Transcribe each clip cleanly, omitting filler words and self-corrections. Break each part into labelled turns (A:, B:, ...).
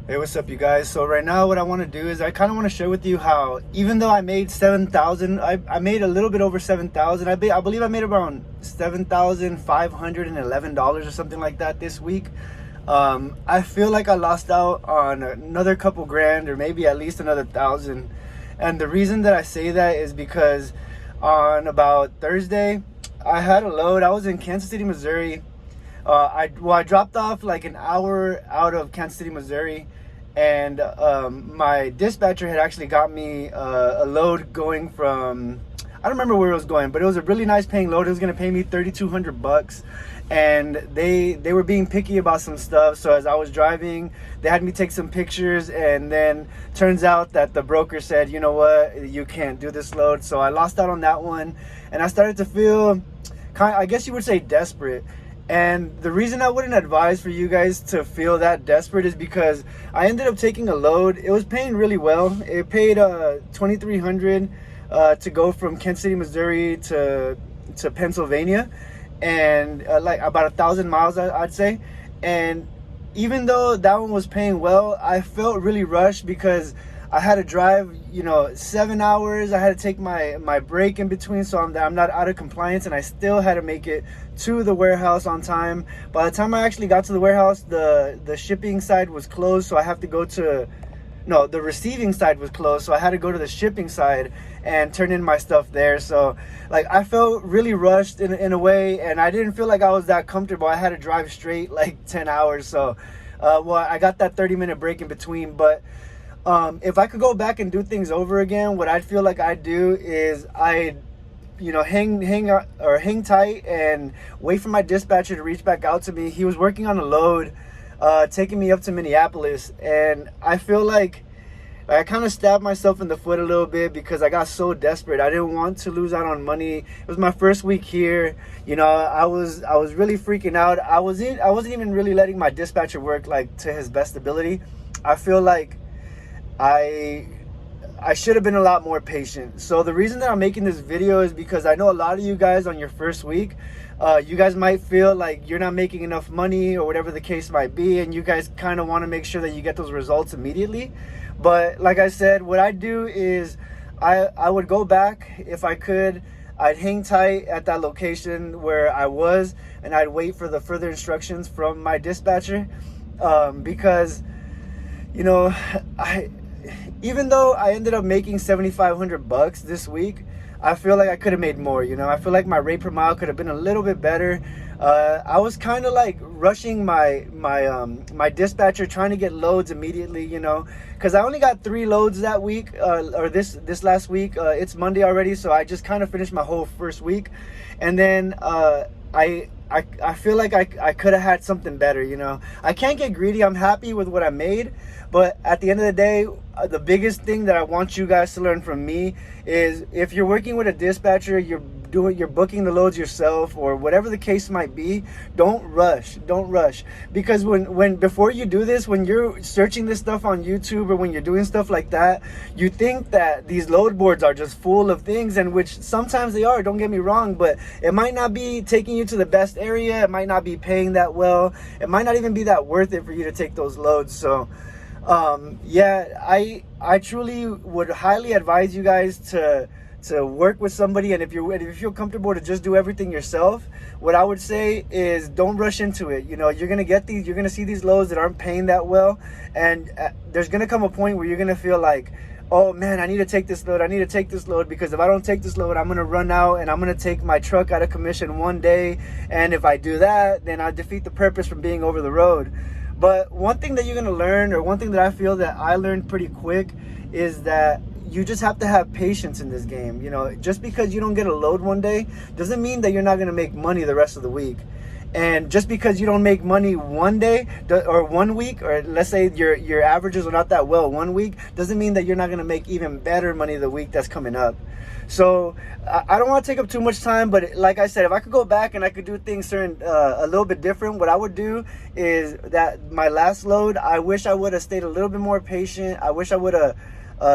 A: Hey, what's up, you guys? So right now what I want to do is I kind of want to share with you how, even though I made 7,000, I made a little bit over 7,000. I believe I made around $7,511 or something like that this week. I feel like I lost out on another couple grand, or maybe at least another thousand. And the reason that I say that is because on about Thursday, I had a load. I was in Kansas City, Missouri. I dropped off like an hour out of Kansas City, Missouri, and my dispatcher had actually got me a load going from, I don't remember where it was going, but it was a really nice paying load. It was gonna pay me $3,200, and they were being picky about some stuff. So as I was driving, they had me take some pictures, and then turns out that the broker said, you know what, you can't do this load. So I lost out on that one, and I started to feel I guess you would say desperate. And the reason I wouldn't advise for you guys to feel that desperate is because I ended up taking a load. It was paying really well. It paid $2,300 to go from Kansas City, Missouri to Pennsylvania, and like about 1,000 miles, I'd say. And even though that one was paying well, I felt really rushed because I had to drive, 7 hours. I had to take my break in between, so I'm not out of compliance, and I still had to make it to the warehouse on time. By the time I actually got to the warehouse, the shipping side was closed, so I have to go to, no, the receiving side was closed, so I had to go to the shipping side and turn in my stuff there. So like I felt really rushed in a way, and I didn't feel like I was that comfortable. I had to drive straight like 10 hours. So I got that 30-minute break in between. But if I could go back and do things over again, what I'd feel like I'd do is I'd hang tight and wait for my dispatcher to reach back out to me. He was working on a load taking me up to Minneapolis, and I feel like I kind of stabbed myself in the foot a little bit because I got so desperate. I didn't want to lose out on money. It was my first week here. I was really freaking out. I wasn't even really letting my dispatcher work like to his best ability. I feel like I should have been a lot more patient. So the reason that I'm making this video is because I know a lot of you guys on your first week, you guys might feel like you're not making enough money or whatever the case might be, and you guys kind of want to make sure that you get those results immediately. But like I said, what I do is I would go back if I could. I'd hang tight at that location where I was, and I'd wait for the further instructions from my dispatcher, because even though I ended up making $7,500 this week, I feel like I could have made more. I feel like my rate per mile could have been a little bit better. I was kind of like rushing my dispatcher, trying to get loads immediately, because I only got 3 loads that week, or this last week. It's Monday already, so I just kind of finished my whole first week, and then I feel like I could have had something better. I can't get greedy. I'm happy with what I made, but at the end of the day, the biggest thing that I want you guys to learn from me is if you're working with a dispatcher, you're booking the loads yourself, or whatever the case might be, don't rush. Because when before you do this, when you're searching this stuff on YouTube, or when you're doing stuff like that, you think that these load boards are just full of things, and which sometimes they are, don't get me wrong, but it might not be taking you to the best area. It might not be paying that well. It might not even be that worth it for you to take those loads. So I truly would highly advise you guys to work with somebody, and if you feel comfortable to just do everything yourself, what I would say is don't rush into it. You're gonna see these loads that aren't paying that well, and there's gonna come a point where you're gonna feel like, oh man, I need to take this load, because if I don't take this load, I'm gonna run out, and I'm gonna take my truck out of commission one day, and if I do that, then I defeat the purpose from being over the road. But one thing that you're gonna learn, or one thing that I feel that I learned pretty quick, is that you just have to have patience in this game. Just because you don't get a load one day doesn't mean that you're not gonna make money the rest of the week. And just because you don't make money one day or 1 week, or let's say your averages are not that well 1 week, doesn't mean that you're not gonna make even better money the week that's coming up. So I don't want to take up too much time, but like I said, if I could go back and I could do things a little bit different, what I would do is that my last load, I wish I would have stayed a little bit more patient. I wish I would have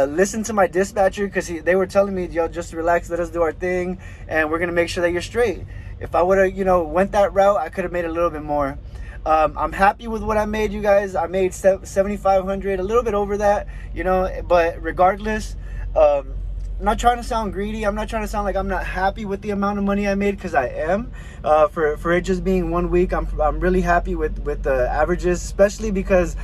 A: listened to my dispatcher, because they were telling me, yo, just relax, let us do our thing, and we're gonna make sure that you're straight. If I would have, went that route, I could have made a little bit more. I'm happy with what I made, you guys. I made 7,500, a little bit over that, you know, but regardless, I'm not trying to sound greedy. I'm not trying to sound like I'm not happy with the amount of money I made, because I am. For it just being 1 week, I'm really happy with the averages, especially because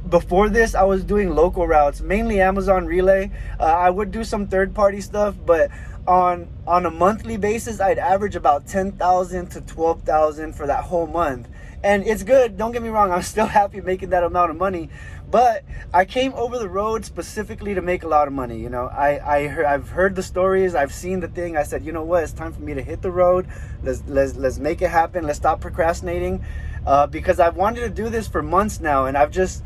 A: before this I was doing local routes, mainly Amazon Relay. I would do some third-party stuff, but on a monthly basis I'd average about 10,000 to 12,000 for that whole month. And it's good, don't get me wrong, I'm still happy making that amount of money, but I came over the road specifically to make a lot of money. You know, I've heard the stories, I've seen the thing. I said, you know what, it's time for me to hit the road. Let's make it happen. Let's stop procrastinating, because I've wanted to do this for months now, and I've just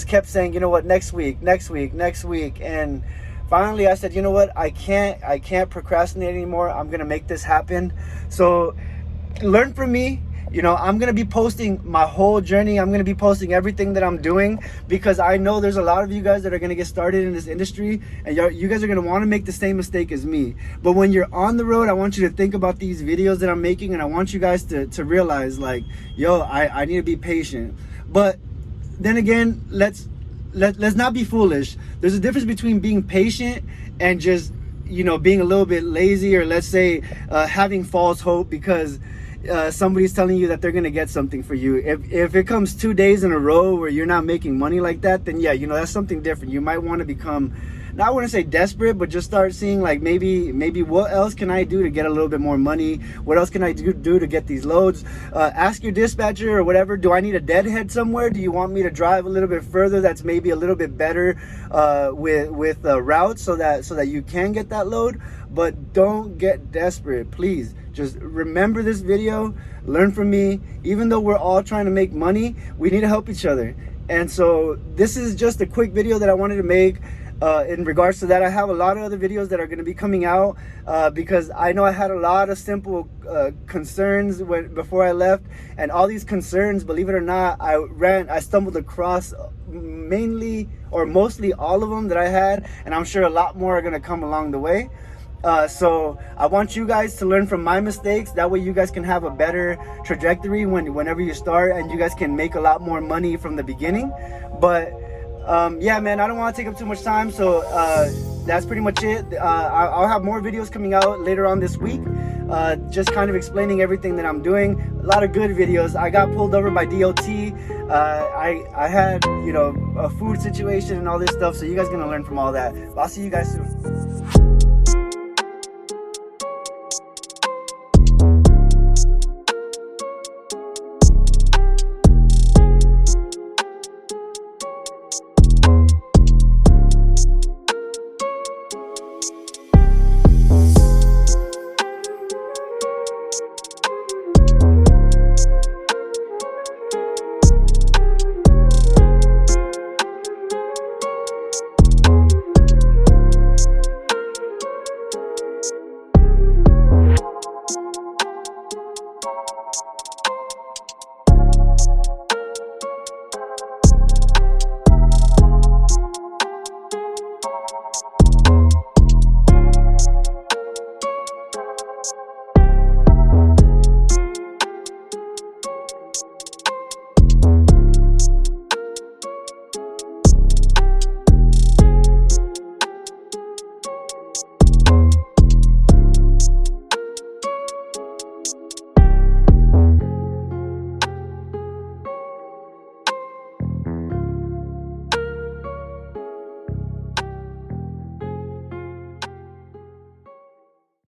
A: kept saying, you know what, next week, and finally I said, you know what, I can't procrastinate anymore. I'm gonna make this happen. So learn from me. You know, I'm going to be posting my whole journey. I'm going to be posting everything that I'm doing, because I know there's a lot of you guys that are going to get started in this industry, and you guys are going to want to make the same mistake as me. But when you're on the road, I want you to think about these videos that I'm making, and I want you guys to realize, like, yo, I need to be patient. But then again, let's not be foolish. There's a difference between being patient and just, you know, being a little bit lazy, or let's say having false hope because somebody's telling you that they're gonna get something for you. If it comes 2 days in a row where you're not making money like that, then yeah, you know, that's something different. You might want to become, now I wouldn't say desperate, but just start seeing, like, maybe what else can I do to get a little bit more money? What else can I do to get these loads? Ask your dispatcher or whatever, do I need a deadhead somewhere? Do you want me to drive a little bit further that's maybe a little bit better with routes so that you can get that load? But don't get desperate, please. Just remember this video, learn from me. Even though we're all trying to make money, we need to help each other. And so this is just a quick video that I wanted to make in regards to that. I have a lot of other videos that are going to be coming out because I know I had a lot of simple concerns before I left, and all these concerns, believe it or not, I stumbled across mainly or mostly all of them that I had, and I'm sure a lot more are going to come along the way. So I want you guys to learn from my mistakes. That way you guys can have a better trajectory whenever you start, and you guys can make a lot more money from the beginning. But yeah, man, I don't want to take up too much time. So that's pretty much it. I'll have more videos coming out later on this week. Just kind of explaining everything that I'm doing. A lot of good videos. I got pulled over by DOT. I had, you know, a food situation and all this stuff. So you guys are going to learn from all that. I'll see you guys soon.